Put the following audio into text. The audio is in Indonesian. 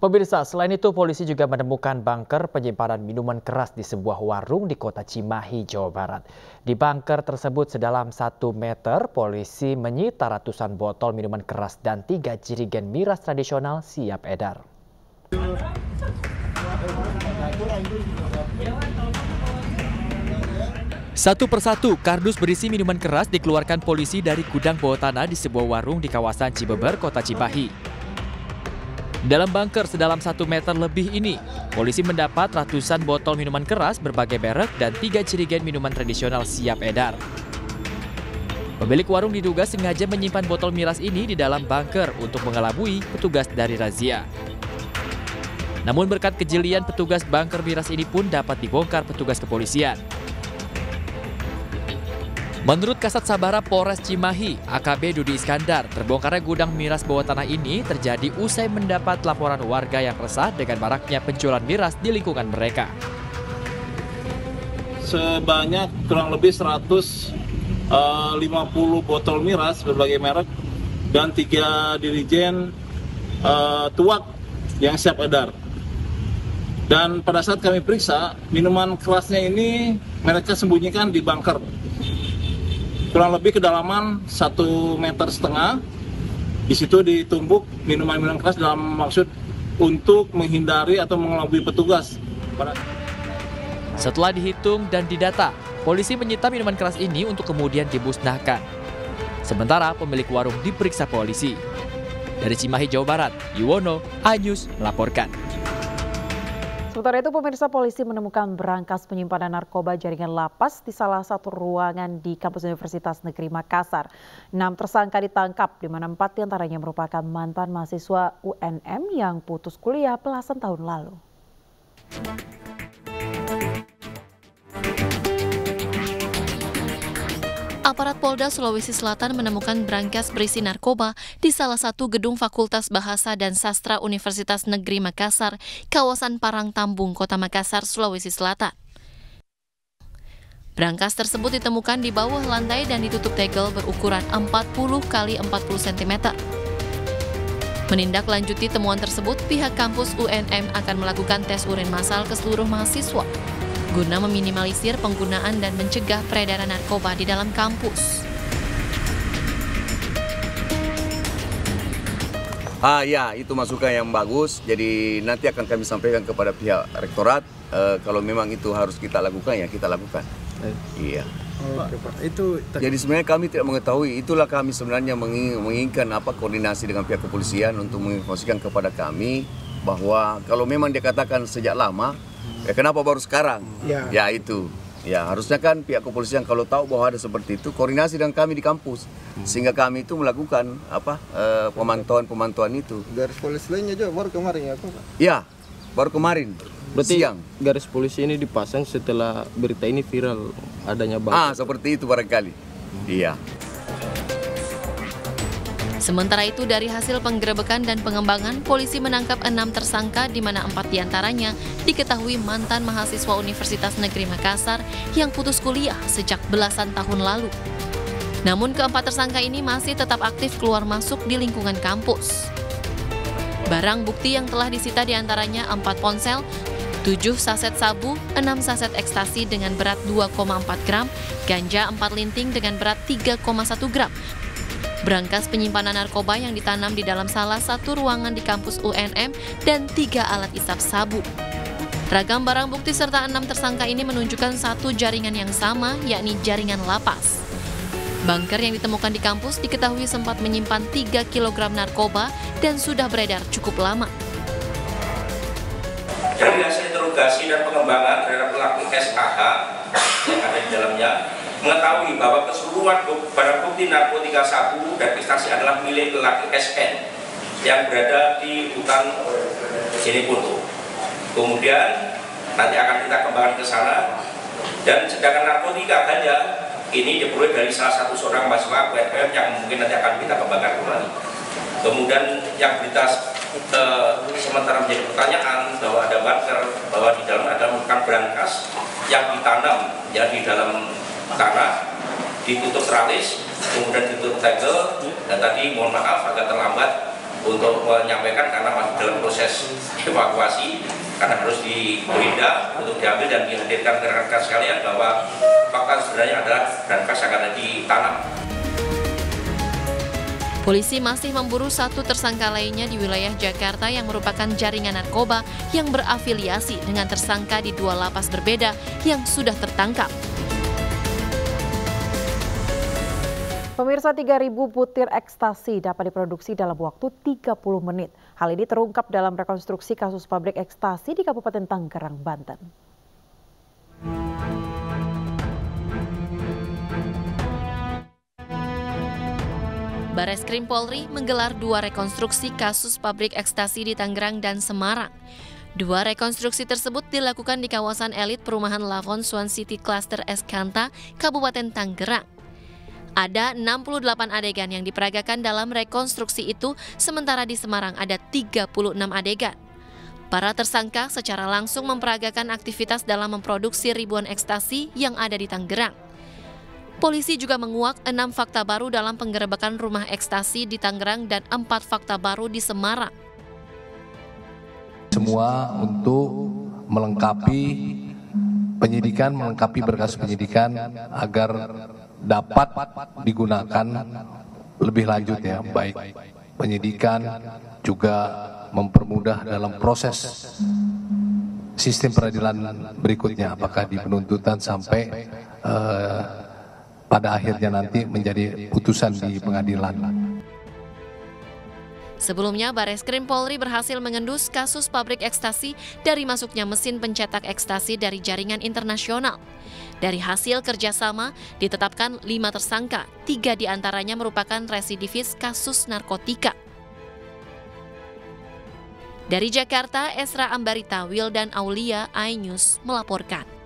Pemirsa, selain itu polisi juga menemukan bunker penyimpanan minuman keras di sebuah warung di kota Cimahi, Jawa Barat. Di bunker tersebut sedalam 1 meter, polisi menyita ratusan botol minuman keras dan 3 jerigen miras tradisional siap edar. Satu persatu, kardus berisi minuman keras dikeluarkan polisi dari gudang bawah tanah di sebuah warung di kawasan Cibeber, kota Cimahi. Dalam bunker sedalam 1 meter lebih ini, polisi mendapat ratusan botol minuman keras berbagai merek dan 3 jerigen minuman tradisional siap edar. Pemilik warung diduga sengaja menyimpan botol miras ini di dalam bunker untuk mengelabui petugas dari razia. Namun berkat kejelian petugas, bunker miras ini pun dapat dibongkar petugas kepolisian. Menurut Kasat Sabara Polres Cimahi, AKP Dudi Iskandar, terbongkarnya gudang miras bawah tanah ini terjadi usai mendapat laporan warga yang resah dengan maraknya penjualan miras di lingkungan mereka. Sebanyak kurang lebih 150 botol miras berbagai merek dan 3 dirijen tuak yang siap edar. Dan pada saat kami periksa, minuman kerasnya ini mereka sembunyikan di bunker. Kurang lebih kedalaman 1,5 meter. Di situ ditumbuk minuman-minuman keras dalam maksud untuk menghindari atau mengelabui petugas. Setelah dihitung dan didata, polisi menyita minuman keras ini untuk kemudian dimusnahkan. Sementara pemilik warung diperiksa polisi. Dari Cimahi, Jawa Barat, Yuwono, iNews melaporkan. Sementara itu, pemirsa, polisi menemukan berangkas penyimpanan narkoba jaringan lapas di salah satu ruangan di kampus Universitas Negeri Makassar. 6 tersangka ditangkap, di mana 4 diantaranya merupakan mantan mahasiswa UNM yang putus kuliah belasan tahun lalu. Aparat Polda Sulawesi Selatan menemukan berangkas berisi narkoba di salah satu gedung Fakultas Bahasa dan Sastra Universitas Negeri Makassar, kawasan Parangtambung, Kota Makassar, Sulawesi Selatan. Berangkas tersebut ditemukan di bawah lantai dan ditutup tegel berukuran 40 x 40 cm. Menindaklanjuti temuan tersebut, pihak kampus UNM akan melakukan tes urin massal ke seluruh mahasiswa guna meminimalisir penggunaan dan mencegah peredaran narkoba di dalam kampus. Ya, itu masukan yang bagus. Jadi nanti akan kami sampaikan kepada pihak rektorat. Kalau memang itu harus kita lakukan, ya kita lakukan. Iya. Oke, Pak. Jadi sebenarnya kami tidak mengetahui. Itulah kami sebenarnya menginginkan koordinasi dengan pihak kepolisian untuk menginformasikan kepada kami bahwa kalau memang dia katakan sejak lama, ya kenapa baru sekarang? Ya itu. Ya harusnya kan pihak kepolisian kalau tahu bahwa ada seperti itu koordinasi dengan kami di kampus sehingga kami itu melakukan pemantauan itu. Garis polisi lainnya juga baru kemarin ya, Pak? Ya, baru kemarin. Berarti siang. Garis polisi ini dipasang setelah berita ini viral adanya bunker. Seperti itu barangkali. Iya. Sementara itu, dari hasil penggerebekan dan pengembangan, polisi menangkap 6 tersangka di mana 4 diantaranya diketahui mantan mahasiswa Universitas Negeri Makassar yang putus kuliah sejak belasan tahun lalu. Namun keempat tersangka ini masih tetap aktif keluar masuk di lingkungan kampus. Barang bukti yang telah disita diantaranya 4 ponsel, 7 saset sabu, 6 saset ekstasi dengan berat 2,4 gram, ganja 4 linting dengan berat 3,1 gram, berangkas penyimpanan narkoba yang ditanam di dalam salah satu ruangan di kampus UNM, dan 3 alat isap sabu. Ragam barang bukti serta 6 tersangka ini menunjukkan satu jaringan yang sama, yakni jaringan lapas. Bunker yang ditemukan di kampus diketahui sempat menyimpan 3 kg narkoba dan sudah beredar cukup lama. Dari hasil interogasi dan pengembangan terhadap pelaku SAH yang ada di dalamnya, mengetahui bahwa keseluruhan barang bukti narkotika sabu dan ekstasi adalah milik lelaki SN yang berada di hutan Jeneponto. Kemudian nanti akan kita kembangkan ke sana. Dan sedangkan narkotika ganja ini diperoleh dari salah satu seorang mahasiswa UNM yang mungkin nanti akan kita kembangkan kembali. Kemudian yang berita sementara menjadi pertanyaan bahwa ada bunker, bahwa di dalam ada merupakan berangkas yang ditanam ya di dalam tanah, ditutup teralis, kemudian ditutup tegel, dan tadi mohon maaf agak terlambat untuk menyampaikan karena masih dalam proses evakuasi, karena harus digeledah untuk diambil dan dihadirkan ke rekan-rekan sekalian bahwa fakta sebenarnya adalah brankas yang ada di tanam. Polisi masih memburu satu tersangka lainnya di wilayah Jakarta yang merupakan jaringan narkoba yang berafiliasi dengan tersangka di dua lapas berbeda yang sudah tertangkap. Pemirsa, 3.000 butir ekstasi dapat diproduksi dalam waktu 30 menit. Hal ini terungkap dalam rekonstruksi kasus pabrik ekstasi di Kabupaten Tangerang, Banten. Bareskrim Polri menggelar 2 rekonstruksi kasus pabrik ekstasi di Tangerang dan Semarang. 2 rekonstruksi tersebut dilakukan di kawasan elit perumahan Lavon Swan City Cluster Eskanta, Kabupaten Tangerang. Ada 68 adegan yang diperagakan dalam rekonstruksi itu, sementara di Semarang ada 36 adegan. Para tersangka secara langsung memperagakan aktivitas dalam memproduksi ribuan ekstasi yang ada di Tangerang. Polisi juga menguak 6 fakta baru dalam penggerebekan rumah ekstasi di Tangerang dan 4 fakta baru di Semarang. Semua untuk melengkapi penyidikan, melengkapi berkas penyidikan agar dapat digunakan lebih lanjut ya, baik penyidikan juga mempermudah dalam proses sistem peradilan berikutnya, apakah di penuntutan sampai pada akhirnya nanti menjadi putusan di pengadilan. Sebelumnya, Bareskrim Polri berhasil mengendus kasus pabrik ekstasi dari masuknya mesin pencetak ekstasi dari jaringan internasional. Dari hasil kerjasama, ditetapkan 5 tersangka, 3 diantaranya merupakan residivis kasus narkotika. Dari Jakarta, Esra Ambarita, Wildan Aulia, iNews melaporkan.